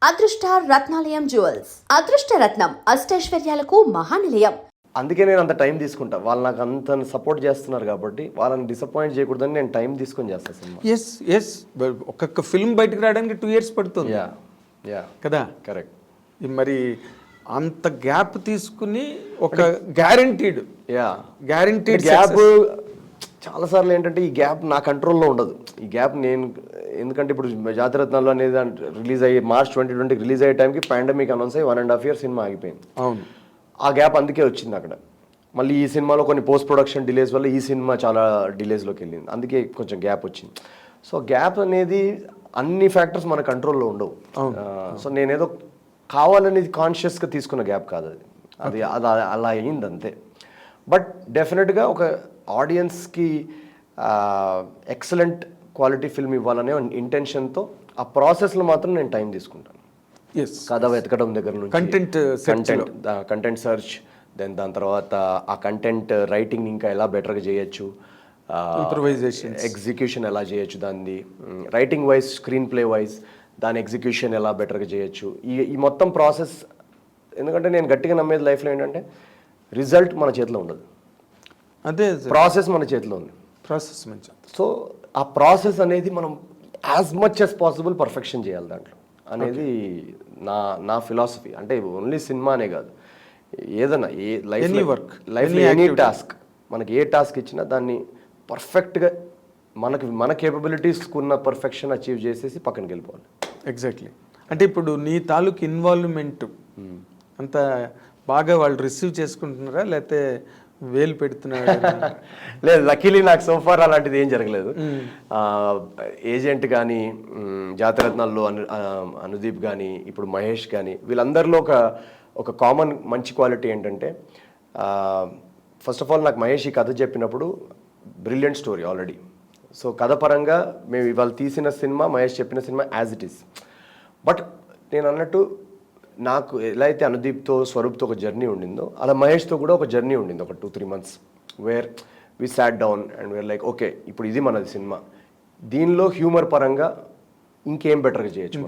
అదృష్ట రత్నాలయం జ్యువెల్స్ అదృష్ట రత్నం అష్టైశ్వర్యాలకు మహానిలయం. అందుకే నేను అంత టైం తీసుకుంటా. వాళ్ళు నాకు అంత సపోర్ట్ చేస్తున్నారు కాబట్టి వాళ్ళని డిసప్పాయింట్ చేయకూడదని నేను టైం తీసుకొని చేస్తాను సినిమా. ఎస్ ఒక్కొక్క ఫిల్మ్ బయటకు రావడానికి 2 years పడుతుంది యా కదా. కరెక్ట్. మరి అంత గ్యాప్ తీసుకుని ఒక గ్యారంటీడ్ గ్యాప్ చాలాసార్లు ఏంటంటే ఈ గ్యాప్ నా కంట్రోల్లో ఉండదు. ఈ గ్యాప్ నేను ఎందుకంటే ఇప్పుడు జాతిరత్నాలు అనేది రిలీజ్ అయ్యి March 2020 రిలీజ్ అయ్యే టైంకి పాండమిక్ అనౌన్స్ అయ్యి 1.5 years సినిమా ఆగిపోయింది. అవును, ఆ గ్యాప్ అందుకే వచ్చింది అక్కడ. మళ్ళీ ఈ సినిమాలో కొన్ని పోస్ట్ ప్రొడక్షన్ డిలేస్ వల్ల ఈ సినిమా చాలా డిలేస్లోకి వెళ్ళింది. అందుకే కొంచెం గ్యాప్ వచ్చింది. సో గ్యాప్ అనేది అన్ని ఫ్యాక్టర్స్ మన కంట్రోల్లో ఉండవు. సో నేనేదో కావాలనేది కాన్షియస్గా తీసుకున్న గ్యాప్ కాదు అది. అది అలా అయింది అంతే. బట్ డెఫినెట్గా ఒక ఆడియన్స్కి ఎక్సలెంట్ క్వాలిటీ ఫిల్మ్ ఇవ్వాలనే ఇంటెన్షన్తో ఆ ప్రాసెస్లో మాత్రం నేను టైం తీసుకుంటాను. కథ వెతకడం దగ్గర నుంచి కంటెంట్ సర్చ్, దెన్ దాని తర్వాత ఆ కంటెంట్ రైటింగ్ ఇంకా ఎలా బెటర్గా చేయొచ్చు, ఇంప్రూవైజేషన్ ఎగ్జిక్యూషన్ ఎలా చేయొచ్చు, దాన్ని writing wise screen play wise దాని ఎగ్జిక్యూషన్ ఎలా బెటర్గా చేయొచ్చు, ఈ మొత్తం ప్రాసెస్. ఎందుకంటే నేను గట్టిగా నమ్మేది లైఫ్లో ఏంటంటే రిజల్ట్ మన చేతిలో ఉండదు, అదే ప్రాసెస్ మన చేతిలో ఉంది. ప్రాసెస్ మంచి. సో ఆ ప్రాసెస్ అనేది మనం as much as possible perfection చేయాలి దాంట్లో అనేది నా ఫిలాసఫీ. అంటే ఓన్లీ సినిమా అనే కాదు, ఏదైనా లైఫ్లో ఎనీ టాస్క్, మనకి ఏ టాస్క్ ఇచ్చినా దాన్ని పర్ఫెక్ట్గా మన కేపబిలిటీస్కి ఉన్న పర్ఫెక్షన్ అచీవ్ చేసేసి పక్కనకి వెళ్ళిపోవాలి. ఎగ్జాక్ట్లీ. అంటే ఇప్పుడు నీ తాలూకు ఇన్వాల్వ్మెంట్ అంత బాగా వాళ్ళు రిసీవ్ చేసుకుంటున్నారా, లేకపోతే వేలు పెడుతున్నారా? లేదు, లక్కీలీ నాకు సోఫార్ అలాంటిది ఏం జరగలేదు. ఏజెంట్ కానీ, జాతిరత్నాల్లో అనుదీప్ కానీ, ఇప్పుడు మహేష్ కానీ, వీళ్ళందరిలో ఒక కామన్ మంచి క్వాలిటీ ఏంటంటే, ఫస్ట్ ఆఫ్ ఆల్ నాకు మహేష్ ఈ కథ చెప్పినప్పుడు బ్రిలియంట్ స్టోరీ ఆల్రెడీ. సో కథ పరంగా మేము ఇవాళ తీసిన సినిమా, మహేష్ చెప్పిన cinema as it is. But నేను అన్నట్టు నాకు ఎలా అయితే అనుదీప్తో, స్వరూప్తో ఒక జర్నీ ఉండిందో, అలా మహేష్తో కూడా ఒక జర్నీ ఉండింది, ఒక 2-3 months where we sat down and were like okay, ఇప్పుడు ఇది మనది సినిమా, దీనిలో హ్యూమర్ పరంగా ఇంకేం బెటర్గా చేయొచ్చు,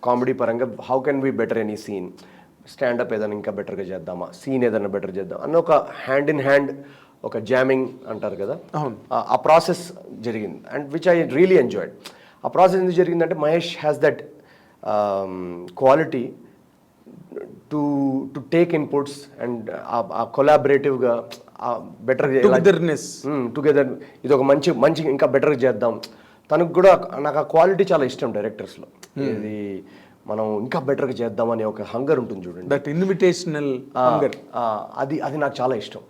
కామెడీ పరంగా how can be better any scene, standup ఏదైనా ఇంకా బెటర్గా చేద్దామా, సీన్ ఏదైనా బెటర్ చేద్దాం అన్న ఒక హ్యాండ్ ఇన్ హ్యాండ్ ఒక జామింగ్ అంటారు కదా, ఆ ప్రాసెస్ జరిగింది. And which I really enjoyed. ఆ ప్రాసెస్ ఎందుకు జరిగిందంటే Mahesh has that quality to take inputs and ఆ కొలాబరేటివ్గా బెటర్ టుగెదర్ ఇది ఒక మంచి ఇంకా బెటర్గా చేద్దాం. తనకు కూడా నాకు ఆ క్వాలిటీ చాలా ఇష్టం డైరెక్టర్స్లో. ఇది మనం ఇంకా బెటర్గా చేద్దామని ఒక హంగర్ ఉంటుంది చూడండి, దట్ ఇన్విటేషనల్ హంగర్. అది నాకు చాలా ఇష్టం.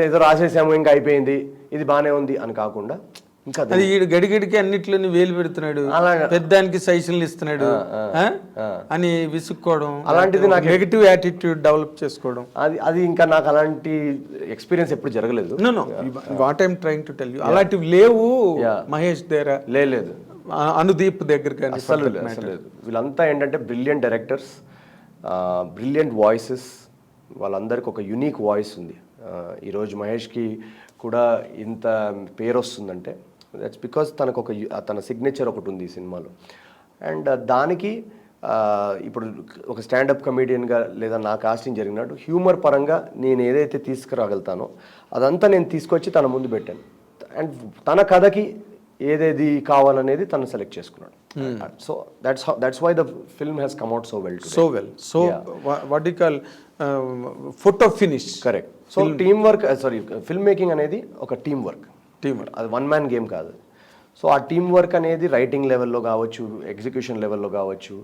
ఏదో రాసేసాము ఇంకా అయిపోయింది ఇది బాగానే ఉంది అని కాకుండా, ఇంకా అది గడిగడికి అన్నిట్లోని వేలు పెడుతున్నాడు, పెద్దానికి సైజులు ఇస్తున్నాడు అని విసుక్కోవడం, అలాంటిది నాకు నెగటివ్ యాటిట్యూడ్ డెవలప్ చేసుకోవడం, అది ఇంకా నాకు అలాంటి ఎక్స్పీరియన్స్ ఎప్పుడు జరగలేదు. What I'm trying to tell you, అలాంటివి లేవు మహేష్ దగ్గర, లేదు అనుదీప్ దగ్గర కానీ అసలు లేదు. వీళ్ళంతా ఏంటంటే బ్రిలియంట్ డైరెక్టర్స్, బ్రిలియంట్ వాయిసెస్, వాళ్ళందరికీ ఒక యూనిక్ వాయిస్ ఉంది. ఈరోజు మహేష్కి కూడా ఇంత పేరు వస్తుందంటే దట్స్ బికాస్ తన సిగ్నేచర్ ఒకటి ఉంది ఈ సినిమాలో. అండ్ దానికి ఇప్పుడు ఒక స్టాండప్ కమేడియన్గా లేదా నా కాస్టింగ్ జరిగినట్టు హ్యూమర్ పరంగా నేను ఏదైతే తీసుకురాగలుగుతానో అదంతా నేను తీసుకొచ్చి తన ముందు పెట్టాను. అండ్ తన కథకి ఏదేది కావాలనేది తను సెలెక్ట్ చేసుకున్నాడు. So that's why the film has come out so well. So what you call photo finish. Correct. So team work, film making అనేది ఒక టీమ్ వర్క్, అది వన్ మ్యాన్ గేమ్ కాదు. సో ఆ టీమ్ వర్క్ అనేది writing లెవెల్లో కావచ్చు, execution లెవెల్లో కావచ్చు,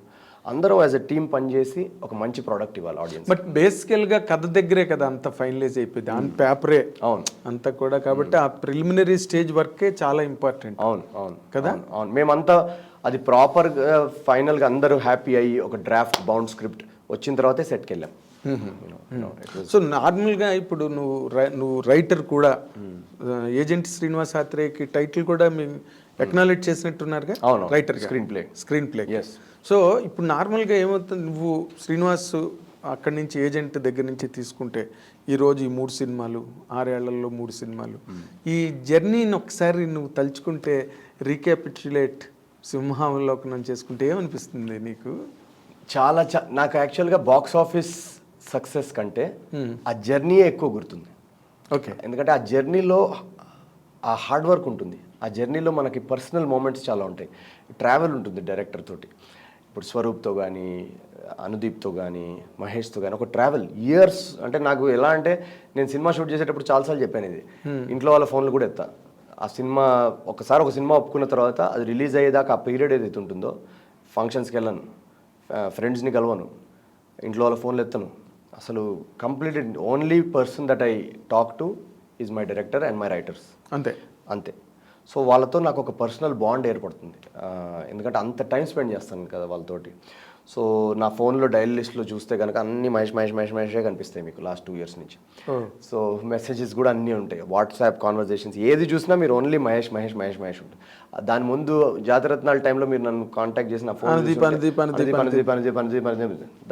అందరూ యాజ్ ఎ టీమ్ పనిచేసి ఒక మంచి ప్రోడక్ట్ ఇవ్వాలి ఆడియన్స్. బట్ బేసికల్గా కథ దగ్గరే కదా అంత ఫైనలైజ్ అయిపోయింది, ఆన్ పేపరే. అవును, అంతా కూడా. కాబట్టి ఆ ప్రిలిమినరీ స్టేజ్ వర్కే చాలా ఇంపార్టెంట్. అవును కదా. అవును, మేమంతా అది ప్రాపర్గా ఫైనల్గా అందరూ హ్యాపీ అయ్యి ఒక డ్రాఫ్ట్ బౌండ్ స్క్రిప్ట్ వచ్చిన తర్వాతే సెట్కి వెళ్ళాం. సో నార్మల్గా ఇప్పుడు నువ్వు రైటర్ కూడా, ఏజెంట్ శ్రీనివాస్ ఆత్రేయకి టైటిల్ కూడా మేము ఎక్నాలెడ్జ్ చేసినట్టున్నారుగా, రైటర్ స్క్రీన్ ప్లే. సో ఇప్పుడు నార్మల్గా ఏమవుతుంది, నువ్వు శ్రీనివాస్ అక్కడి నుంచి ఏజెంట్ దగ్గర నుంచి తీసుకుంటే ఈరోజు ఈ 3 సినిమాలు, 6 ఏళ్లలో 3 సినిమాలు, ఈ జర్నీని ఒకసారి నువ్వు తలుచుకుంటే రీక్యాపిట్యులేట్ సింహావలోకనం చేసుకుంటే ఏమనిపిస్తుంది నీకు? చాలా నాకు యాక్చువల్గా బాక్స్ ఆఫీస్ సక్సెస్ కంటే ఆ జర్నీ ఎక్కువ గుర్తుంది. ఓకే. ఎందుకంటే ఆ జర్నీలో ఆ హార్డ్ వర్క్ ఉంటుంది, ఆ జర్నీలో మనకి పర్సనల్ మూమెంట్స్ చాలా ఉంటాయి, ట్రావెల్ ఉంటుంది డైరెక్టర్ తోటి. ఇప్పుడు స్వరూప్తో కానీ, అనుదీప్తో కానీ, మహేష్తో కానీ ఒక ట్రావెల్ ఇయర్స్. అంటే నాకు ఎలా అంటే నేను సినిమా షూట్ చేసేటప్పుడు చాలాసార్లు చెప్పాను ఇది, ఇంట్లో వాళ్ళ ఫోన్లు కూడా ఎత్తా. ఆ సినిమా ఒక సినిమా ఒప్పుకున్న తర్వాత అది రిలీజ్ అయ్యేదాకా ఆ పీరియడ్ ఏదైతే ఉంటుందో ఫంక్షన్స్కి వెళ్ళను, ఫ్రెండ్స్ని కలవను, ఇంట్లో వాళ్ళ ఫోన్లు ఎత్తను. అసలు complete only person that I talk to is my director and my writers. అంతే. సో వాళ్ళతో నాకు ఒక పర్సనల్ బాండ్ ఏర్పడుతుంది, ఎందుకంటే అంత టైం స్పెండ్ చేస్తాను కదా వాళ్ళతోటి. సో నా ఫోన్లో డైల్ లిస్ట్లో చూస్తే కనుక అన్ని మహేషే కనిపిస్తాయి మీకు లాస్ట్ 2 years నుంచి. సో మెసేజెస్ కూడా అన్నీ ఉంటాయి, వాట్సాప్ కాన్వర్జేషన్స్ ఏది చూసినా మీరు ఓన్లీ మహేష్ ఉంటుంది. దాని ముందు జాతరత్నాల టైంలో మీరు నన్ను కాంటాక్ట్ చేసిన ఫోన్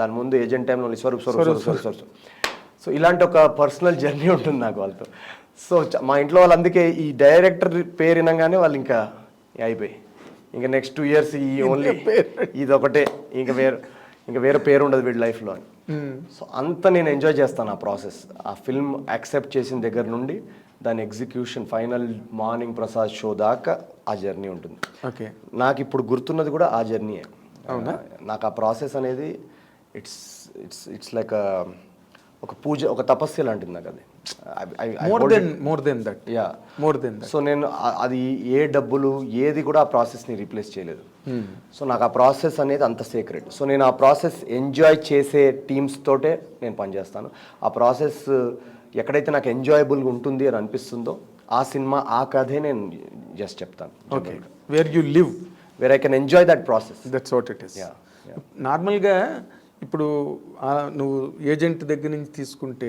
దాని ముందు ఏజెంట్ టైంలో స్వరూప్. సో ఇలాంటి ఒక పర్సనల్ జర్నీ ఉంటుంది నాకు వాళ్ళతో. సో మా ఇంట్లో వాళ్ళు అందుకే ఈ డైరెక్టర్ పేరు వినగానే వాళ్ళు ఇంకా అయిపోయి ఇంకా నెక్స్ట్ 2 years ఈ ఓన్లీ ఇది ఒకటే, ఇంకా వేరే పేరు ఉండదు వీడి లైఫ్లో అని. సో అంత నేను ఎంజాయ్ చేస్తాను ఆ ప్రాసెస్. ఆ ఫిల్మ్ యాక్సెప్ట్ చేసిన దగ్గర నుండి దాని execution final morning Prasad show దాకా ఆ జర్నీ ఉంటుంది. ఓకే. నాకు ఇప్పుడు గుర్తున్నది కూడా ఆ జర్నీయే. నాకు ఆ ప్రాసెస్ అనేది ఇట్స్ లైక్ ఒక పూజ, ఒక తపస్సు లాంటిది నాకు అది. More than that. సో నేను అది ఏ డబ్బులు ఏది కూడా ఆ ప్రాసెస్ని రీప్లేస్ చేయలేదు. సో నాకు ఆ ప్రాసెస్ అనేది అంత సీక్రెట్. సో నేను ఆ ప్రాసెస్ ఎంజాయ్ చేసే టీమ్స్ తోటే నేను పనిచేస్తాను. ఆ ప్రాసెస్ ఎక్కడైతే నాకు ఎంజాయబుల్గా ఉంటుంది అని అనిపిస్తుందో ఆ సినిమా ఆ కథే నేను జస్ట్ చెప్తాను. Okay. Where you live, where I can enjoy that process. That's what it is. నార్మల్గా ఇప్పుడు నువ్వు ఏజెంట్ దగ్గర నుంచి తీసుకుంటే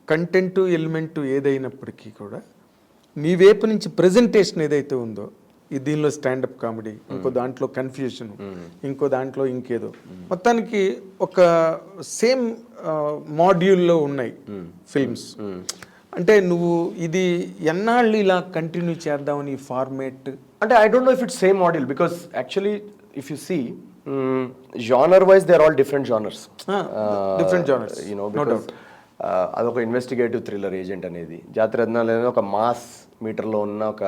కంటెంట్ ఎలిమెంట్ ఏదైనప్పటికీ కూడా నీ వైపు నుంచి ప్రెజెంటేషన్ ఏదైతే ఉందో, దీనిలో స్టాండప్ కామెడీ, ఇంకో దాంట్లో కన్ఫ్యూజన్, ఇంకో దాంట్లో ఇంకేదో, మొత్తానికి ఒక సేమ్ మాడ్యూల్లో ఉన్నాయి ఫిల్మ్స్. అంటే నువ్వు ఇది ఎన్నాళ్ళు ఇలా కంటిన్యూ చేద్దామని ఈ ఫార్మేట్? అంటే I don't know if it's same module, because actually if you see genre wise they are all different genres. Different genres, you know, because అదొక ఇన్వెస్టిగేటివ్ థ్రిల్లర్ ఏజెంట్ అనేది, జాతిరత్నాలు అనేది ఒక మాస్ మీటర్లో ఉన్న ఒక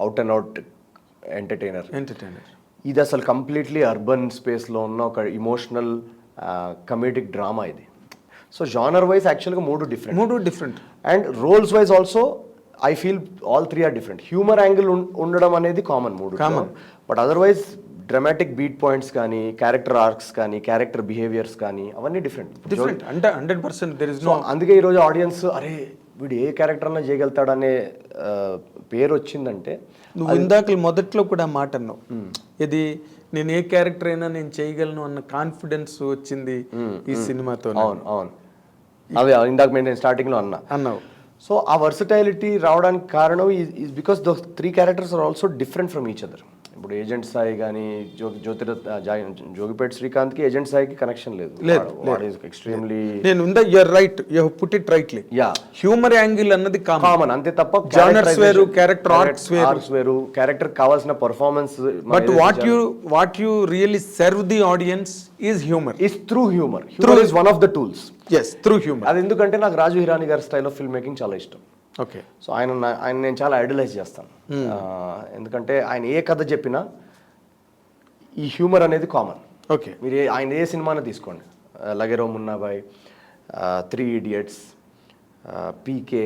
అవుట్ అండ్ అవుట్ ఎంటర్టైనర్. ఇది అసలు completely urban స్పేస్లో ఉన్న ఒక ఇమోషనల్ కమెడిక్ డ్రామా ఇది. సో జానర్ వైజ్ యాక్చువల్గా మూడు different and roles wise also I feel all 3 are different. Humour angle ఉండడం అనేది common, but otherwise dramatic beat points కానీ, క్యారెక్టర్ ఆర్క్స్ కానీ, క్యారెక్టర్ బిహేవియర్స్ కానీ అవన్నీ డిఫరెంట్ అంటే 100% there is no. అందుకే ఈరోజు ఆడియన్స్ అరే వీడు ఏ క్యారెక్టర్ అన్నా చేయగలుగుతాడనే పేరు వచ్చిందంటే, నువ్వు ఇందాక మొదట్లో కూడా మాట అన్నావు, ఇది నేను ఏ క్యారెక్టర్ అయినా నేను చేయగలను అన్న కాన్ఫిడెన్స్ వచ్చింది ఈ సినిమాతో. అవును అదే ఇందాక నేను స్టార్టింగ్లో అన్నావు. సో ఆ వర్సటైలిటీ రావడానికి కారణం is because the 3 characters are also different from each other. ఇప్పుడు ఏజెంట్ సాయి కానీ, జోగిపేట్ శ్రీకాంత్కి ఏజెంట్ సాయికి కనెక్షన్ లేదు. ఎక్స్ట్రీమ్లీ హ్యూమర్ యాంగిల్ అన్నది కామన్ అంతే తప్ప జానర్స్ వేరు, క్యారెక్టర్ ఆర్క్స్ వేరు, క్యారెక్టర్ కావాల్సిన performance. But what you really serve the audience is humour. Through humour is one of the tools. Through humour. అది ఎందుకంటే నాకు రాజు హిరాని గారి స్టైల్ ఆఫ్ ఫిల్మ్ మేకింగ్ చాలా ఇష్టం. ఓకే. సో ఆయన నేను చాలా ఐడలైజ్ చేస్తాను, ఎందుకంటే ఆయన ఏ కథ చెప్పినా ఈ హ్యూమర్ అనేది కామన్. ఓకే. మీరు ఆయన ఏ సినిమాని తీసుకోండి, లగేరో మున్నాబాయ్, 3 Idiots, పీకే,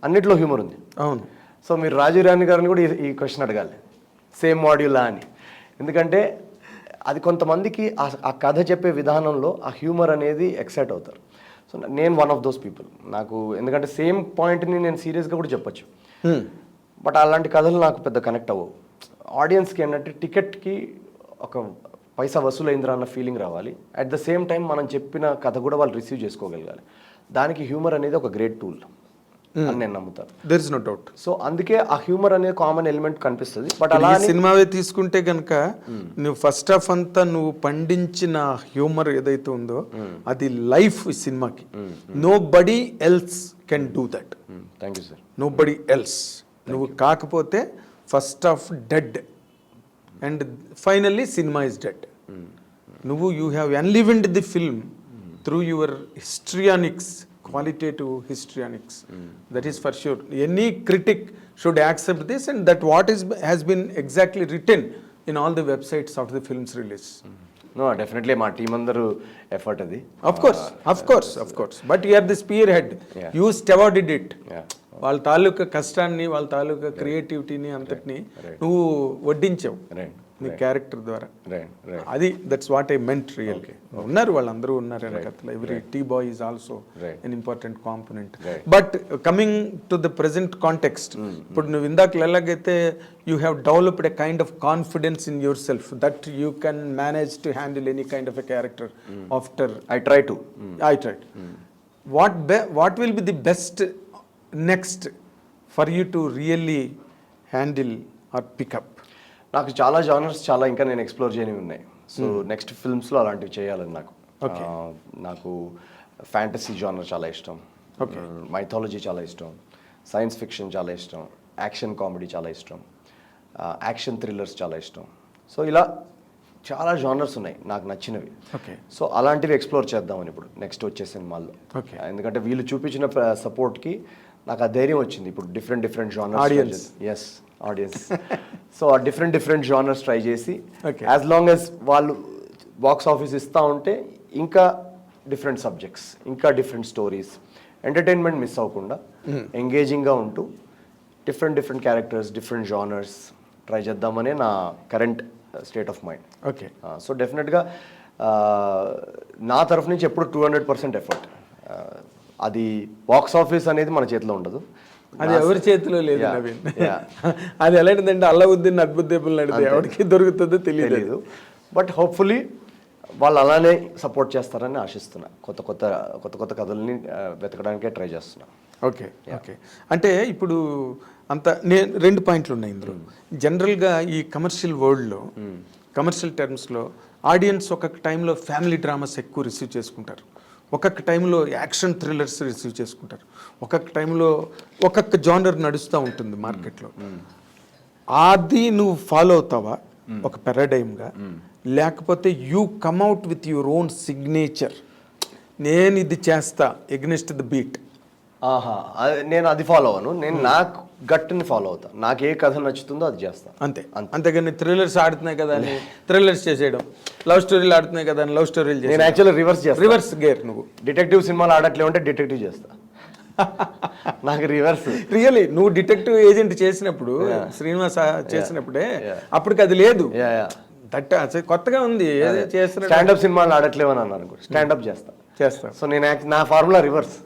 అన్నిట్లో హ్యూమర్ ఉంది. అవును. సో మీరు రాజు రాణి గారిని కూడా ఈ క్వశ్చన్ అడగాలి, సేమ్ మాడ్యూలా అని. ఎందుకంటే అది కొంతమందికి ఆ కథ చెప్పే విధానంలో ఆ హ్యూమర్ అనేది ఎక్సైట్ అవుతారు. సో నేను వన్ ఆఫ్ దోస్ పీపుల్. నాకు ఎందుకంటే సేమ్ పాయింట్ని నేను సీరియస్గా కూడా చెప్పచ్చు, బట్ అలాంటి కథలు నాకు పెద్ద కనెక్ట్ అవ్వవు. ఆడియన్స్కి ఏంటంటే టికెట్కి ఒక పైసా వసూలైందిరా అన్న ఫీలింగ్ రావాలి, అట్ ద సేమ్ టైం మనం చెప్పిన కథ కూడా వాళ్ళు రిసీవ్ చేసుకోగలగాలి. దానికి హ్యూమర్ అనేది ఒక గ్రేట్ టూల్ అని నేను నమ్ముతాను. There is no doubt. So అందుకే ఆ హ్యూమర్ అనేది కామన్ ఎలిమెంట్ కనిపిస్తుంది. బట్ అలా సినిమావే తీసుకుంటే కనుక నువ్వు ఫస్ట్ హాఫ్ అంతా నువ్వు పండించిన హ్యూమర్ ఏదైతే ఉందో అది లైఫ్ ఈ సినిమాకి. Nobody else can do that. Thank you sir. Nobody else. నువ్వు కాకపోతే first half dead. And finally cinema is dead. నువ్వు you have enlivened the film through your histrionics, qualitative histrionics. That is for sure. Any critic should accept this, and that what has been exactly written in all the websites of the film's release. No, definitely మా team అందరూ effort అది. Of course. But you are the spearhead. Yeah. You stewarded it. Yeah. వాళ్ళ తాలూకా కష్టాన్ని, వాళ్ళ తాలూకా క్రియేటివిటీని అంతటిని నువ్వు వడ్డించావు Right. నీ క్యారెక్టర్ ద్వారా. Right. అది that's what I meant real. ఉన్నారు వాళ్ళందరూ ఉన్నారు వెనకట్ల. Every tea boy is also an important component. But coming to the present context, ఇప్పుడు నువ్వు ఇందాక ఎలాగైతే you have developed a kind of confidence in yourself that you can manage to handle any kind of a character after. I try to. What will be the best next for you to really handle or pick up? నాకు చాలా genres చాలా ఇంకా నేను explore చేయనివి ఉన్నాయి. So next ఫిల్మ్స్లో అలాంటివి చేయాలని నాకు fantasy genre చాలా ఇష్టం, మైథాలజీ చాలా ఇష్టం, సైన్స్ ఫిక్షన్ చాలా ఇష్టం, యాక్షన్ కామెడీ చాలా ఇష్టం, యాక్షన్ థ్రిల్లర్స్ చాలా ఇష్టం. సో ఇలా చాలా జానర్స్ ఉన్నాయి నాకు నచ్చినవి. సో అలాంటివి ఎక్స్ప్లోర్ చేద్దామని ఇప్పుడు నెక్స్ట్ వచ్చే సినిమాల్లో. ఎందుకంటే వీళ్ళు చూపించిన సపోర్ట్కి నాకు ఆ ధైర్యం వచ్చింది. ఇప్పుడు డిఫరెంట్ జానర్స్, ఆడియన్స్ సో ఆ డిఫరెంట్ జానర్స్ ట్రై చేసి యాజ్ లాంగ్ యాజ్ వాళ్ళు బాక్స్ ఆఫీస్ ఇస్తూ ఉంటే ఇంకా డిఫరెంట్ సబ్జెక్ట్స్, ఇంకా డిఫరెంట్ స్టోరీస్, ఎంటర్టైన్మెంట్ మిస్ అవ్వకుండా ఎంగేజింగ్గా ఉంటూ different characters, different genres try చేద్దామనే నా current state of mind. So డెఫినెట్గా నా తరఫు నుంచి ఎప్పుడు 200% ఎఫర్ట్. అది బాక్స్ ఆఫీస్ అనేది మన చేతిలో ఉండదు, అది ఎవరి చేతిలో లేదు నవీన్. అది ఎలాంటిదంటే అల్లావుద్దీన్ అద్భుతదీపం నడితే ఎవరికి దొరుకుతుందో తెలియదు. బట్ హోప్ఫుల్లీ వాళ్ళు అలానే సపోర్ట్ చేస్తారని ఆశిస్తున్నా. కొత్త కథల్ని వెతకడానికే ట్రై చేస్తున్నా. ఓకే. అంటే ఇప్పుడు అంత నేను 2 పాయింట్లు ఉన్నాయి ఇందులో. జనరల్గా ఈ కమర్షియల్ వరల్డ్లో, కమర్షియల్ టర్మ్స్లో ఆడియన్స్ ఒక్కొక్క టైంలో ఫ్యామిలీ డ్రామాస్ ఎక్కువ రిసీవ్ చేసుకుంటారు, ఒక్కొక్క టైంలో యాక్షన్ థ్రిల్లర్స్ రిసీవ్ చేసుకుంటారు, ఒక్కొక్క టైంలో ఒక్కొక్క జానర్ నడుస్తూ ఉంటుంది మార్కెట్లో. అది నువ్వు ఫాలో అవుతావా ఒక పారాడైమ్గా, లేకపోతే you come out with your own signature, నేను ఇది చేస్తా ఎగ్నెస్ట్ ద బీట్? నేను అది ఫాలో అవ్వను. నేను నాకు గట్టుని ఫాలో అవుతా. నాకు ఏ కథ నచ్చుతుందో అది చేస్తా అంతే. అంతేగాని థ్రిల్లర్స్ ఆడుతున్నాయి కదా అని థ్రిల్లర్స్ చేసేయడం, లవ్ స్టోరీలు ఆడుతున్నాయి కదా అని లవ్ స్టోరీలు చేసి. నేను యాక్చువల్లీ రివర్స్ గేర్. నువ్వు డిటెక్టివ్ సినిమాలు ఆడట్లే ఉంటే డిటెక్టివ్ చేస్తా. నాకు రివర్స్. రియలీ నువ్వు డిటెక్టివ్ ఏజెంట్ చేసినప్పుడు, శ్రీనివాస చేసినప్పుడే అప్పటికి అది లేదు. కొత్తగా ఉంది. స్టాండప్ సినిమాలు ఆడట్లేవని అన్నారు, స్టాండప్ చేస్తా. సో నేను నా ఫార్ములా రివర్స్.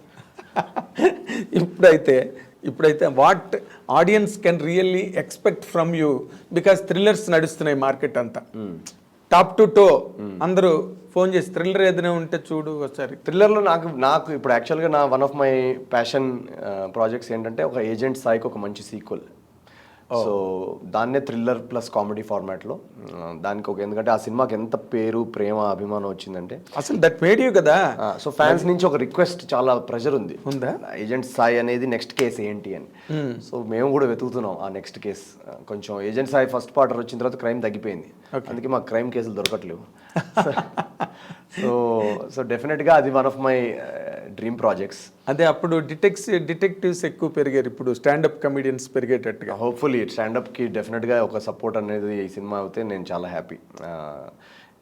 ఇప్పుడైతే what audience can really expect from you, because thrillers నడుస్తున్నాయి మార్కెట్ అంతా, టాప్ టు టో. అందరూ ఫోన్ చేసి థ్రిల్లర్ ఏదైనా ఉంటే చూడు ఒకసారి. థ్రిల్లర్లో నాకు ఇప్పుడు యాక్చువల్గా నా one of my passion projects ఏంటంటే ఒక ఏజెంట్ స్థాయికి ఒక మంచి సీక్వెల్. సో దాన్నే థ్రిల్లర్ ప్లస్ కామెడీ ఫార్మాట్లో దానికి ఎందుకంటే ఆ సినిమాకి ఎంత పేరు, ప్రేమ, అభిమానం వచ్చిందంటే అసలు దట్ మేడ్ యూ కదా. సో ఫ్యాన్స్ నుంచి ఒక రిక్వెస్ట్, చాలా ప్రెషర్ ఉందా ఏజెంట్ సాయి అనేది నెక్స్ట్ కేసు ఏంటి అని. సో మేము కూడా వెతుకుతున్నాం ఆ నెక్స్ట్ కేసు. కొంచెం ఏజెంట్ సాయి ఫస్ట్ పార్టర్ వచ్చిన తర్వాత క్రైమ్ తగ్గిపోయింది, అందుకే మాకు క్రైమ్ కేసులు దొరకట్లేవు. సో డెఫినెట్గా అది one of my dream projects. అదే అప్పుడు డిటెక్టివ్స్ ఎక్కువ పెరిగారు, ఇప్పుడు స్టాండప్ కమెడియన్స్ పెరిగేటట్టుగా. హోప్ఫుల్లీ స్టాండప్కి డెఫినెట్గా ఒక సపోర్ట్ అనేది ఈ సినిమా అయితే నేను చాలా హ్యాపీ.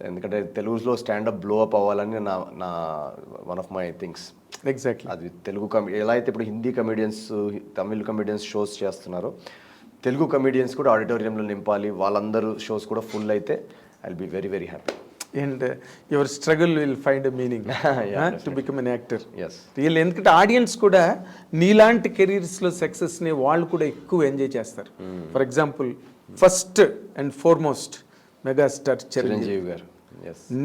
ఎందుకంటే తెలుగులో స్టాండప్ బ్లో అప్ అవ్వాలని నా one of my things. Exactly. అది తెలుగు ఎలా అయితే ఇప్పుడు Hindi comedians, Tamil comedians shows చేస్తున్నారో, తెలుగు కమెడియన్స్ కూడా ఆడిటోరియంలో నింపాలి, వాళ్ళందరూ షోస్ కూడా ఫుల్ అయితే I will be very very happy. And your struggle will find a meaning to become an actor. Yes. Really, ఎందుకంటే ఆడియన్స్ కూడా నీలాంటి కెరీర్స్లో సక్సెస్ని వాళ్ళు కూడా ఎక్కువ ఎంజాయ్ చేస్తారు. For example first and foremost megastar Chiranjeevi గారు,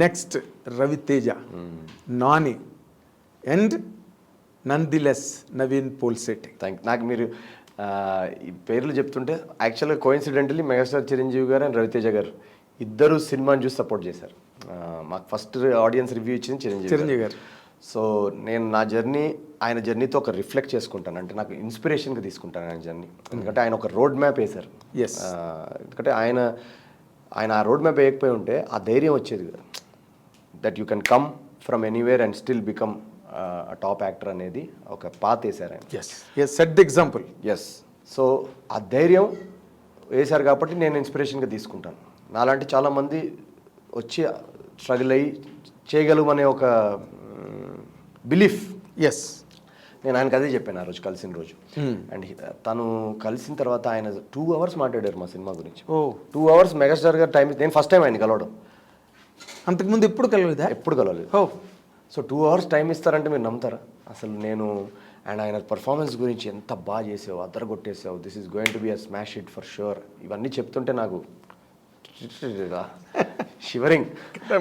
నెక్స్ట్ రవితేజ, నాని, అండ్ నందిలెస్ నవీన్ పోల్శెట్టి. నాకు మీరు ఈ పేర్లు చెప్తుంటే యాక్చువల్గా కోయిన్సిడెంటలీ మెగాస్టార్ చిరంజీవి గారు అండ్ రవితేజ గారు ఇద్దరు సినిమాని చూసి సపోర్ట్ చేశారు. మాకు ఫస్ట్ ఆడియన్స్ రివ్యూ ఇచ్చింది చిరంజీవి గారు. సో నేను నా జర్నీ ఆయన జర్నీతో ఒక రిఫ్లెక్ట్ చేసుకుంటాను, అంటే నాకు ఇన్స్పిరేషన్గా తీసుకుంటాను ఆయన జర్నీ. ఎందుకంటే ఆయన ఒక రోడ్ మ్యాప్ వేశారు. ఎందుకంటే ఆయన ఆ రోడ్ మ్యాప్ వేయకపోయి ఉంటే ఆ ధైర్యం వచ్చేది కదా, that you can come from anywhere and still become top actor అనేది ఒక పాత్ వేశారు ఆయన. Yes set the example. Yes. So ఆ ధైర్యం వేశారు కాబట్టి నేను ఇన్స్పిరేషన్గా తీసుకుంటాను. నాలాంటి చాలామంది వచ్చి స్ట్రగుల్ అయ్యి చేయగలమనే ఒక బిలీఫ్. ఎస్. నేను ఆయనకు అదే చెప్పాను ఆ రోజు కలిసిన రోజు. అండ్ తను కలిసిన తర్వాత ఆయన 2 hours మాట్లాడారు మా సినిమా గురించి. 2 hours మెగాస్టార్ గారు టైం. నేను ఫస్ట్ టైం ఆయన కలవడం. అంతకుముందు ఎప్పుడు కలవలేదా? ఎప్పుడు కలవలేదు. సో 2 hours టైం ఇస్తారంటే మీరు నమ్ముతారా అసలు? నేను అండ్ ఆయన పర్ఫార్మెన్స్ గురించి ఎంత బాగా చేసావు, అద్దరగొట్టేసావు, this is going to be a smash hit for sure, ఇవన్నీ చెప్తుంటే నాకు షివరింగ్.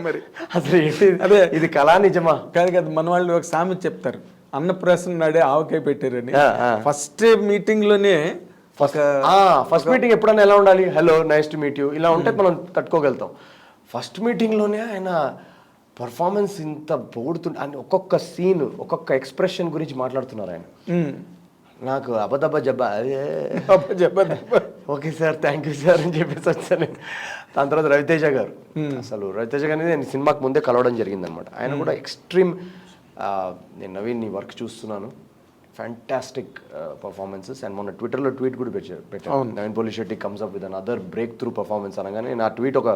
మరి అసలు ఏంటి అదే, ఇది కళా నిజమా? కాదు మన వాళ్ళు ఒక సామెత చెప్తారు, అన్నప్రాసన నాడే ఆవకాయ పెట్టారని. ఫస్ట్ మీటింగ్ లోనే ఫస్ట్ మీటింగ్ ఎప్పుడైనా ఎలా ఉండాలి? Hello, nice to meet you, ఇలా ఉంటే మనం తట్టుకోగలుగుతాం. ఫస్ట్ మీటింగ్లోనే ఆయన పర్ఫార్మెన్స్ ఇంత పొగుడుతుంటే, అని ఒక్కొక్క సీన్ ఒక్కొక్క ఎక్స్ప్రెషన్ గురించి మాట్లాడుతున్నారు ఆయన. నాకు అబద్ధ జబ్బా okay sir, thank you sir అని చెప్పేసి వచ్చాను. దాని తర్వాత రవితేజ గారు, అసలు రవితేజ గారిని నేను సినిమాకి ముందే కలవడం జరిగిందనమాట. ఆయన కూడా ఎక్స్ట్రీమ్. నేను నవీన్ నీ వర్క్ చూస్తున్నాను, ఫ్యాంటాస్టిక్ పర్ఫార్మెన్సెస్. అండ్ మొన్న ట్విట్టర్లో ట్వీట్ కూడా పెట్టాను, Naveen Polishetty comes up with another breakthrough performance అనగానే నేను ఆ ట్వీట్ ఒక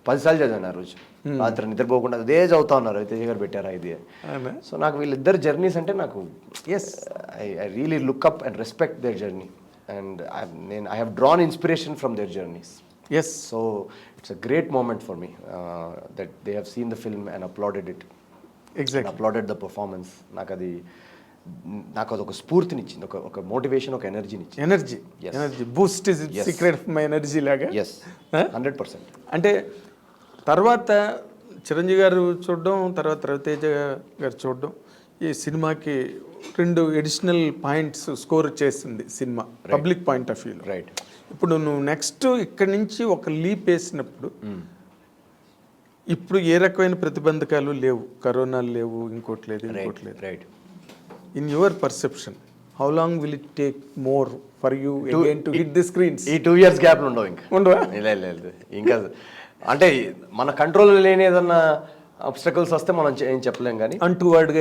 10 సార్లు చదివాను ఆ రోజు. రాత్రి నిద్రపోకుండా అదే చదువుతా ఉన్నారు, రవితేజ గారు పెట్టారా ఇది. సో నాకు వీళ్ళిద్దరు జర్నీస్ అంటే నాకు I really look up and respect their journey. And I have drawn inspiration from their journeys. Yes. So it's a great moment for me that they have seen the film and uploaded it. Exactly. Uploaded the performance. నాకు అదొక స్ఫూర్తినిచ్చింది, ఒక motivation, ఒక energy boost is secret of my energy లాగా. Yes, 100%. అంటే తర్వాత చిరంజీవి గారు చూడడం, తర్వాత రవితేజ గారు చూడడం, ఈ సినిమాకి 2 అడిషనల్ పాయింట్స్ స్కోర్ చేసింది సినిమా పబ్లిక్ పాయింట్ ఆఫ్ వ్యూలో. రైట్. ఇప్పుడు నువ్వు నెక్స్ట్ ఇక్కడి నుంచి ఒక లీప్ వేసినప్పుడు, ఇప్పుడు ఏ రకమైన ప్రతిబంధకాలు లేవు, కరోనాలు లేవు, ఇంకోటి లేదు. Right. In your perception, how long will it take more for you again to hit the screens? ఈ 2 years గ్యాప్ ఉండవు ఉండవా? లేదు ఇంకా. అంటే మన కంట్రోల్ లేని ఏదన్నా అబ్స్టకల్స్ వస్తే మనం ఏం చెప్పలేం, కానీ అంటువర్డ్గా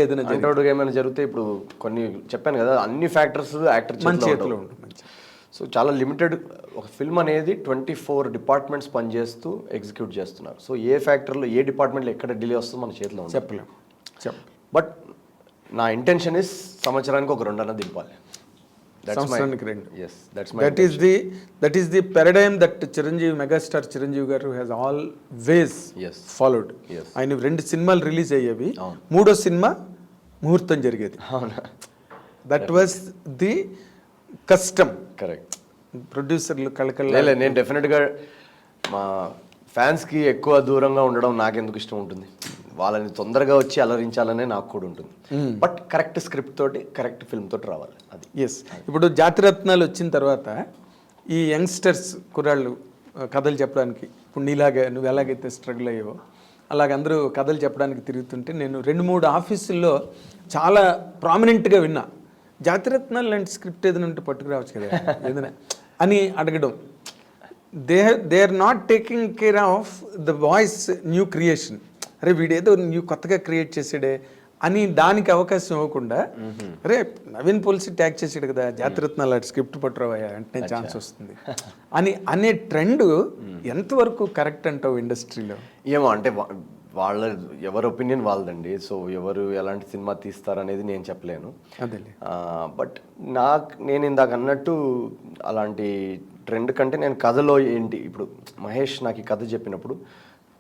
ఏమైనా జరిగితే, ఇప్పుడు కొన్ని చెప్పాను కదా, అన్ని ఫ్యాక్టర్స్ యాక్టర్ చేతిలో ఉంటుంది. సో చాలా లిమిటెడ్. ఒక ఫిల్మ్ అనేది 24 డిపార్ట్మెంట్స్ పనిచేస్తూ ఎగ్జిక్యూట్ చేస్తున్నారు. సో ఏ ఫ్యాక్టర్లో ఏ డిపార్ట్మెంట్లో ఎక్కడ డిలే వస్తుందో మన చేతిలో చెప్పలేం. బట్ నా ఇంటెన్షన్ ఇస్ సంవత్సరానికి ఒక 2 అన్న దింపాలి. That is the paradigm that Chiranjeevi, megastar Chiranjeevi garu has always followed. ఆయన 2 సినిమాలు రిలీజ్ అయ్యేవి, 3వ సినిమా ముహూర్తం జరిగేది. That was the custom. Correct. ప్రొడ్యూసర్లు నేను డెఫినెట్గా మా ఫ్యాన్స్కి ఎక్కువ దూరంగా ఉండడం నాకెందుకు ఇష్టం ఉంటుంది, వాళ్ళని తొందరగా వచ్చి అలరించాలనే నాకు కూడా ఉంటుంది. బట్ కరెక్ట్ స్క్రిప్ట్ తోటి, కరెక్ట్ ఫిల్మ్ తోటి రావాలి. అది ఎస్. ఇప్పుడు జాతిరత్నాలు వచ్చిన తర్వాత ఈ యంగ్స్టర్స్ కుర్రాళ్ళు కథలు చెప్పడానికి, ఇప్పుడు నీలాగా నువ్వు ఎలాగైతే స్ట్రగుల్ అయ్యావో అలాగ అందరూ కథలు చెప్పడానికి తిరుగుతుంటే, నేను 2-3 ఆఫీసుల్లో చాలా ప్రామినెంట్గా విన్నా, జాతిరత్నాలు లాంటి స్క్రిప్ట్ ఏదైనా ఉంటే పట్టుకురావచ్చు కదా ఏదైనా అని అడగడం. They are not taking care of the voice new creation. అరే వీడేదో న్యూ కొత్తగా క్రియేట్ చేసాడే అని దానికి అవకాశం ఇవ్వకుండా, అరే నవీన్ పోలిసి ట్యాగ్ చేసాడు కదా, జాతిరత్నాలు స్క్రిప్ట్ పట్టురావయ్యా అంటే ఛాన్స్ వస్తుంది అని అనే ట్రెండ్ ఎంతవరకు కరెక్ట్ అంటావు ఇండస్ట్రీలో? ఏమో, అంటే వాళ్ళ ఎవరి ఒపీనియన్ వాళ్ళదండి. సో ఎవరు ఎలాంటి సినిమా తీస్తారనేది నేను చెప్పలేను. బట్ నేను ఇందాక అన్నట్టు అలాంటి ట్రెండ్ కంటే నేను కథలో ఏంటి, ఇప్పుడు మహేష్ నాకు ఈ కథ చెప్పినప్పుడు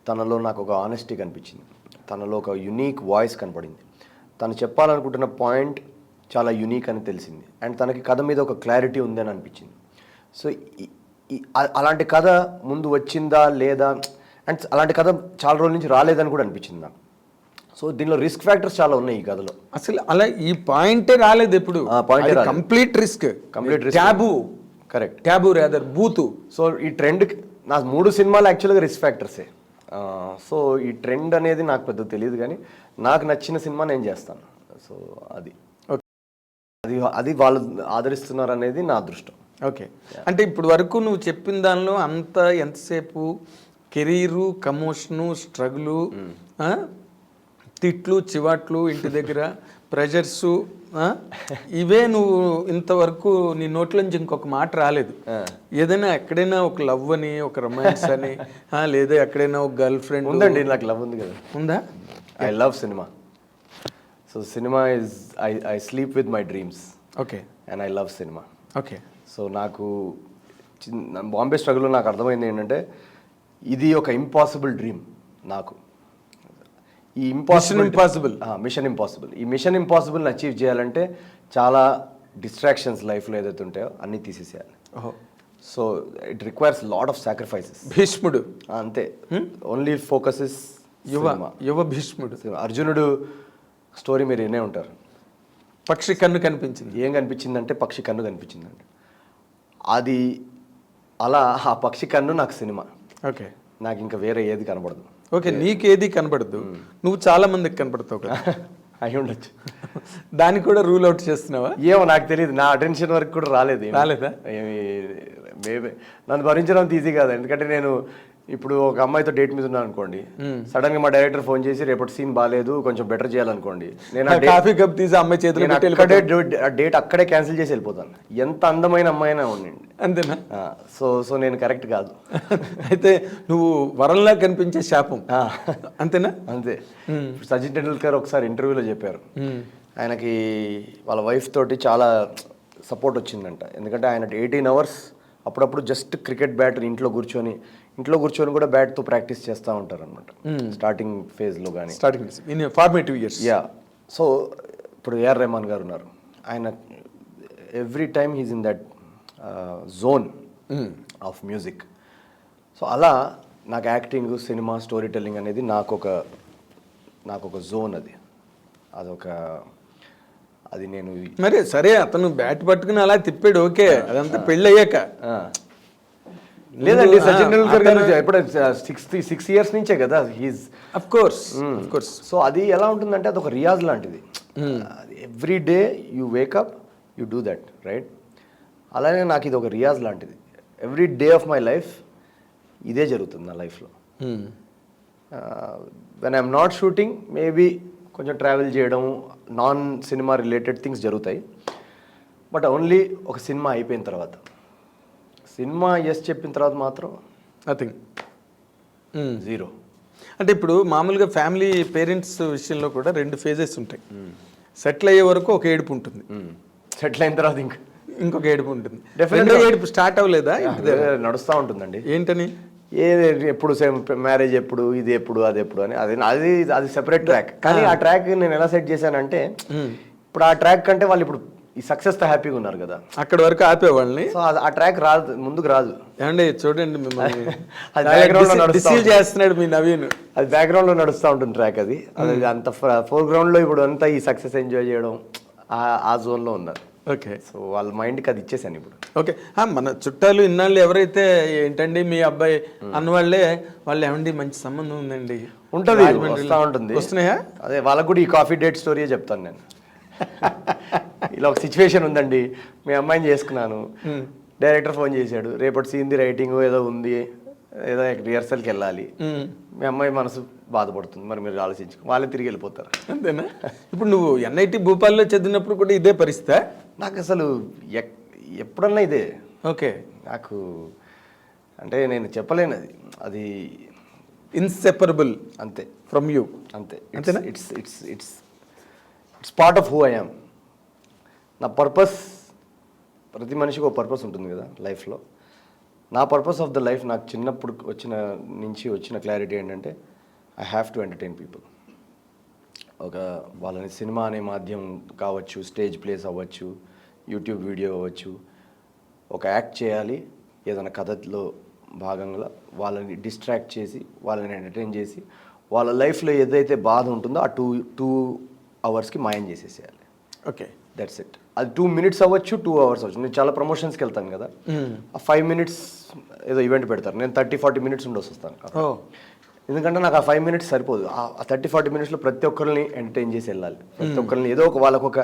తనలో నాకు ఒక ఆనెస్టీ కనిపించింది, తనలో ఒక యునీక్ వాయిస్ కనపడింది, తను చెప్పాలనుకుంటున్న పాయింట్ చాలా యునీక్ అని తెలిసింది, అండ్ తనకి కథ మీద ఒక క్లారిటీ ఉందని అనిపించింది. సో అలాంటి కథ ముందు వచ్చిందా లేదా, అండ్ అలాంటి కథ చాలా రోజుల నుంచి రాలేదని కూడా అనిపించింది నాకు. సో దీనిలో రిస్క్ ఫ్యాక్టర్స్ చాలా ఉన్నాయి ఈ కథలో. అసలు అలా ఈ పాయింటే రాలేదు ఎప్పుడు. Complete risk, taboo. Correct. Taboo rather బూతు. సో ఈ ట్రెండ్ నా 3 సినిమాలు యాక్చువల్గా రిస్క్ ఫ్యాక్టర్సే. సో ఈ ట్రెండ్ అనేది నాకు పెద్ద తెలియదు, కానీ నాకు నచ్చిన సినిమా నేను చేస్తాను. సో అది వాళ్ళు ఆదరిస్తున్నారు అనేది నా అదృష్టం. ఓకే. అంటే ఇప్పుడు వరకు నువ్వు చెప్పిన దానిలో అంతా ఎంతసేపు కెరీరు, కమోషను, స్ట్రగులు, తిట్లు, చివాట్లు ఇంటి దగ్గర, ప్రెజర్స్, ఇవే నువ్వు ఇంతవరకు నీ నోట్లోంచి ఇంకొక మాట రాలేదు. ఏదైనా ఎక్కడైనా ఒక లవ్ అని, ఒక రొమాన్స్ అని, లేదా ఎక్కడైనా ఒక గర్ల్ ఫ్రెండ్ ఉందండి. నాకు లవ్ ఉంది కదా. ఉందా? I love cinema. So cinema is I sleep with my dreams. Okay. And I love cinema. Okay. So నాకు బాంబే స్ట్రగుల్లో నాకు అర్థమైంది ఏంటంటే ఇది ఒక ఇంపాసిబుల్ డ్రీమ్ నాకు. ఈ మిషన్ ఇంపాసిబుల్. ఈ మిషన్ ఇంపాసిబుల్ని అచీవ్ చేయాలంటే చాలా డిస్ట్రాక్షన్స్ లైఫ్లో ఏదైతే ఉంటాయో అన్నీ తీసేసేయాలి. So it requires lot of sacrifices. భీష్ముడు అంతే. ఓన్లీ ఫోకస్ ఇస్ యువ భీష్ముడు. అర్జునుడు స్టోరీ మీరు వినే ఉంటారు. పక్షి కన్ను కనిపించింది. ఏం కనిపించిందంటే పక్షి కన్ను కనిపించిందండి. అది అలా ఆ పక్షి కన్ను నాకు సినిమా. ఓకే. నాకు ఇంకా వేరే ఏది కనబడదు. ఓకే. నీకేది కనబడదు, నువ్వు చాలా మందికి కనబడతావు కదా. అయి ఉండొచ్చు. దాన్ని కూడా రూల్ అవుట్ చేస్తున్నావా? ఏమో నాకు తెలియదు. నా అటెన్షన్ వరకు కూడా రాలేదా? ఏమి మేబీ నన్ను భరించడం ఈజీ కాదు. ఎందుకంటే నేను ఇప్పుడు ఒక అమ్మాయితో డేట్ మీద ఉన్నాను అనుకోండి, సడన్ గా మా డైరెక్టర్ ఫోన్ చేసి రేపటి సీన్ బాగాలేదు కొంచెం బెటర్ చేయాలనుకోండి, నేను కాఫీ కప్ తీసి అమ్మాయి చేతులు డేట్ అక్కడే క్యాన్సిల్ చేసి వెళ్ళిపోతాను. ఎంత అందమైన అమ్మాయినా ఉండండి. అంతేనా? సో నేను కరెక్ట్ కాదు. అయితే నువ్వు వరంలా కనిపించే శాపం. అంతేనా? అంతే. సచిన్ టెండూల్కర్ ఒకసారి ఇంటర్వ్యూలో చెప్పారు, ఆయనకి వాళ్ళ వైఫ్ తోటి చాలా సపోర్ట్ వచ్చిందంట. ఎందుకంటే ఆయన 18 hours అప్పుడప్పుడు జస్ట్ క్రికెట్ బ్యాట్ ఇంట్లో కూర్చొని కూడా బ్యాట్తో ప్రాక్టీస్ చేస్తూ ఉంటారు అనమాట స్టార్టింగ్ ఫేజ్లో. కానీ ఫార్మేటివ్ ఇయర్స్. యా. సో ఇప్పుడు ఏఆర్ రెహమాన్ గారు ఉన్నారు, ఆయన every time he's in that zone of music. So అలా నాకు యాక్టింగ్, సినిమా, స్టోరీ టెల్లింగ్ అనేది నాకు ఒక జోన్. అది నేను మరి సరే అతను బ్యాట్ పట్టుకుని అలా తిప్పాడు, ఓకే, అదంతా పెళ్ళి అయ్యాక. లేదండి, సచిన్ టెండూల్కర్ గారు ఎప్పుడు 6 years నుంచే కదా హీస్. Of course. సో అది ఎలా ఉంటుందంటే అది ఒక రియాజ్ లాంటిది. Every day you wake up you do that, right? అలానే నాకు ఇది ఒక రియాజ్ లాంటిది. Every day of my life ఇదే జరుగుతుంది నా లైఫ్లో. When I'm not shooting maybe కొంచెం ట్రావెల్ చేయడం, నాన్ సినిమా రిలేటెడ్ థింగ్స్ జరుగుతాయి. బట్ ఓన్లీ ఒక సినిమా అయిపోయిన తర్వాత, సినిమా ఎస్ చెప్పిన తర్వాత మాత్రం నథింగ్, జీరో. అంటే ఇప్పుడు మామూలుగా ఫ్యామిలీ పేరెంట్స్ విషయంలో కూడా 2 phases ఉంటాయి. సెటిల్ అయ్యే వరకు ఒక ఏడుపు ఉంటుంది, సెటిల్ అయిన తర్వాత ఇంకొక ఏడుపు ఉంటుంది. డెఫినెట్గా ఏడుపు స్టార్ట్ అవ్వలేదా? నడుస్తూ ఉంటుందండి. ఏంటని? ఎప్పుడు మ్యారేజ్ ఎప్పుడు, ఇది ఎప్పుడు, అది ఎప్పుడు అని. అది సెపరేట్ ట్రాక్. కానీ ఆ ట్రాక్ నేను ఎలా సెట్ చేశానంటే, ఇప్పుడు ఆ ట్రాక్ కంటే వాళ్ళు ఇప్పుడు ఈ సక్సెస్ తో హ్యాపీగా ఉన్నారు కదా, అక్కడ వరకు ఆపేవాళ్ళని. సో ఆ ట్రాక్ రాదు, ముందుకు రాదు. ఏమండి చూడండి, మిమ్మల్ని చేస్తున్నాడు మీ నవీన్. అది బ్యాక్గ్రౌండ్ లో నడుస్తూ ఉంటుంది ట్రాక్. అది అంత ఫోర్గ్రౌండ్ లో ఇప్పుడు అంతా ఈ సక్సెస్ ఎంజాయ్ చేయడం ఆ జోన్ లో ఉన్నారు. ఓకే. సో వాళ్ళ మైండ్కి అది ఇచ్చేసాను ఇప్పుడు. ఓకే. మన చుట్టాలు ఇన్నాళ్ళు ఎవరైతే ఏంటండి మీ అబ్బాయి అన్నవాళ్ళే, వాళ్ళు ఏమండి మంచి సంబంధం ఉందండి ఉంటుంది, వస్తూ ఉంటుంది. వస్తున్నాయా? అదే వాళ్ళకు కూడా ఈ కాఫీ డేట్ స్టోరీ చెప్తాను నేను. ఇలా ఒక సిచ్యువేషన్ ఉందండి, మీ అమ్మాయిని చేసుకున్నాను, డైరెక్టర్ ఫోన్ చేశాడు, రేపటి సీన్ది రైటింగ్ ఏదో ఉంది, ఏదో రిహర్సల్కి వెళ్ళాలి, మీ అమ్మాయి మనసు బాధపడుతుంది, మరి మీరు ఆలోచించుకో, వాళ్ళే తిరిగి వెళ్ళిపోతారు. అంతేనా? ఇప్పుడు నువ్వు NIT భూపాల్లో చదివినప్పుడు కూడా ఇదే పరిస్థితి? నాకు అసలు ఎప్పుడన్నా ఇదే. ఓకే. నాకు అంటే నేను చెప్పలేను, అది ఇన్సెపరబుల్ అంతే ఫ్రమ్ యూ. అంతే. అంతేనా? It's part of who I am. నా పర్పస్, ప్రతి మనిషికి ఒక పర్పస్ ఉంటుంది కదా లైఫ్లో. నా పర్పస్ ఆఫ్ ద లైఫ్ నాకు చిన్నప్పుడు వచ్చిన క్లారిటీ ఏంటంటే, I have to entertain people. వాళ్ళని సినిమా అనే మాధ్యమం కావచ్చు, స్టేజ్ ప్లేస్ అవ్వచ్చు, యూట్యూబ్ వీడియో అవ్వచ్చు, ఒక యాక్ట్ చేయాలి, ఏదైనా కథలో భాగంగా వాళ్ళని డిస్ట్రాక్ట్ చేసి, వాళ్ళని ఎంటర్టైన్ చేసి, వాళ్ళ లైఫ్లో ఏదైతే బాధ ఉంటుందో ఆ 2 hours మాయం చేసేసేయాలి. Okay, that's it. అది 2 minutes అవ్వచ్చు, 2 hours అవ్వచ్చు. నేను చాలా ప్రమోషన్స్కి వెళ్తాను కదా, ఆ 5 minutes ఏదో ఈవెంట్ పెడతారు, నేను 30-40 minutes ఉండొచ్చు వస్తాను. ఎందుకంటే నాకు ఆ 5 minutes సరిపోదు. ఆ 30-40 minutesలో ప్రతి ఒక్కరిని ఎంటర్టైన్ చేసి వెళ్ళాలి. ప్రతి ఒక్కరిని ఏదో ఒక వాళ్ళకు ఒక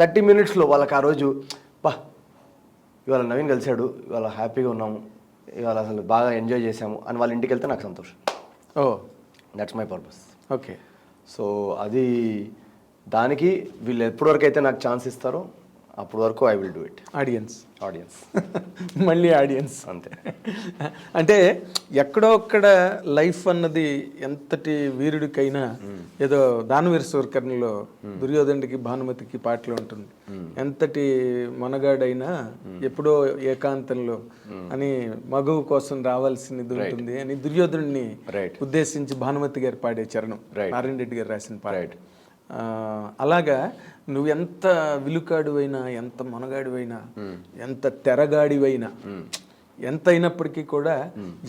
30 minutesలో వాళ్ళకి ఆ రోజు బా ఇవాళ నవీన్ కలిశాడు, ఇవాళ హ్యాపీగా ఉన్నాము, ఇవాళ అసలు బాగా ఎంజాయ్ చేసాము అని వాళ్ళ ఇంటికి వెళ్తే నాకు సంతోషం. Oh that's my purpose. Okay. So అది దానికి వీళ్ళు ఎప్పటి వరకు అయితే నాకు ఛాన్స్ ఇస్తారో అప్పటి వరకు I will do it. Audience మళ్ళీ ఆడియన్స్ అంతే. అంటే ఎక్కడో ఒక్కడ లైఫ్ అన్నది ఎంతటి వీరుడికైనా ఏదో దానవీర సూరకర్ణలో దుర్యోధనుడికి భానుమతికి పాటలు ఉంటుంది, ఎంతటి మనగాడైనా ఎప్పుడో ఏకాంతంలో అని మగువు కోసం రావాల్సినది ఉంటుంది అని దుర్యోధనుడిని ఉద్దేశించి భానుమతి గారు పాడే చరణం నారాయణ రెడ్డి గారు రాసిన పాట. అలాగా నువ్వు ఎంత విలుకాడివైనా, ఎంత మనగాడివైనా, ఎంత తెరగాడివైనా, ఎంత అయినప్పటికీ కూడా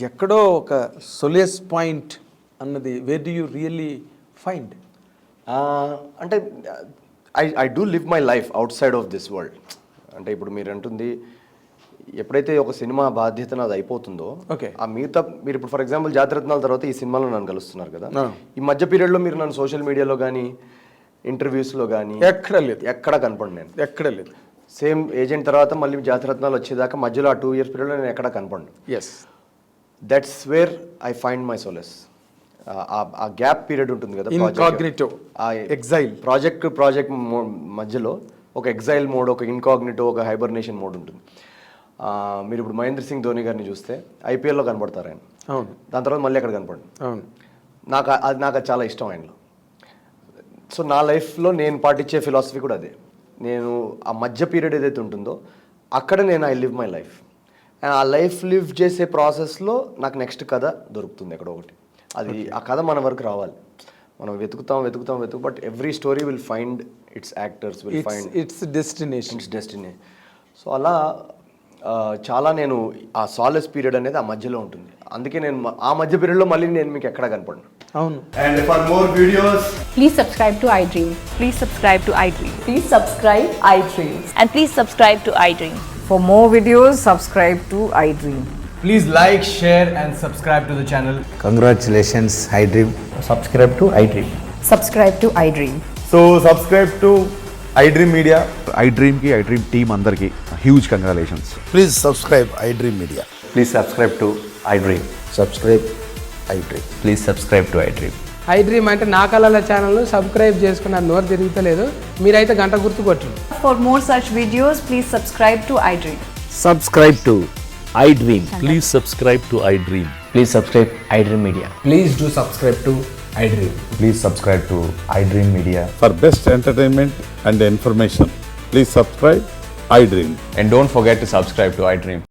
ఎక్కడో ఒక సొలేస్ పాయింట్ అన్నది where do you really find? అంటే I do live my life outside of this world. అంటే ఇప్పుడు మీరు అంటుంది ఎప్పుడైతే ఒక సినిమా బాధ్యత నాది అయిపోతుందో, ఆ మిగతా మీరు ఇప్పుడు ఫర్ ఎగ్జాంపుల్ జాతిరత్నాల తర్వాత ఈ సినిమాలో నన్ను కలుస్తున్నారు కదా, ఈ మధ్య పీరియడ్లో మీరు నన్ను సోషల్ మీడియాలో కానీ ఇంటర్వ్యూస్లో కానీ ఎక్కడ కనపడి నేను ఎక్కడ లేదు. సేమ్ ఏజెంట్ తర్వాత మళ్ళీ జాతిరత్నాలు వచ్చేదాకా మధ్యలో ఆ 2 years పీరియడ్లో నేను ఎక్కడ కనపడను. That's where I find my solace. ఆ గ్యాప్ పీరియడ్ ఉంటుంది కదా, ఎగ్జైల్ ప్రాజెక్ట్ మధ్యలో ఒక ఎగ్జైల్ మోడ్, ఒక ఇన్కాగ్నిటో, ఒక హైబర్నేషన్ మోడ్ ఉంటుంది. మీరు ఇప్పుడు మహేంద్ర సింగ్ ధోని గారిని చూస్తే ఐపీఎల్లో కనపడతారు ఆయన, దాని తర్వాత మళ్ళీ ఎక్కడ కనపడండి. నాకు అది చాలా ఇష్టం ఆయనలో. సో నా లైఫ్లో నేను పాటించే ఫిలాసఫీ కూడా అదే. నేను ఆ మధ్య పీరియడ్ ఏదైతే ఉంటుందో అక్కడ నేను I live my life. And ఆ లైఫ్ లివ్ చేసే ప్రాసెస్లో నాకు నెక్స్ట్ కథ దొరుకుతుంది ఎక్కడో ఒకటి. అది ఆ కథ మన వరకు రావాలి. మనం వెతుకుతాం but every story will find its actors, will find its destination. So అలా చాలా నేను ఆ సాలెస్ పీరియడ్ అనేది ఆ మధ్యలో ఉంటుంది. అందుకే నేను ఆ మధ్య పీరియడ్లో మళ్ళీ నేను మీకు ఎక్కడ కనపడను. అవును. And for more videos, please subscribe to iDream. Please subscribe to iDream. Please subscribe iDream. And please subscribe to iDream. For more videos, subscribe to iDream. Please like, share and subscribe to the channel. Congratulations, iDream. Subscribe to iDream. Subscribe to iDream. So subscribe to iDream Media. iDream ki iDream team andarki huge congratulations. Please subscribe iDream Media. Please subscribe to iDream. Subscribe iDream. Please subscribe to iDream. iDream అంటే నా కళల channel subscribe చేసుకున్న నోరు తిరుగుతలేదు, మీరైతే గంట గుర్తు కొట్టండి. For more such videos, please subscribe to iDream. Subscribe to iDream. Please subscribe to iDream. Please subscribe iDream Media. Please do subscribe to iDream. Please subscribe to iDream Media. For best entertainment and information, please subscribe iDream. And don't forget to subscribe to iDream.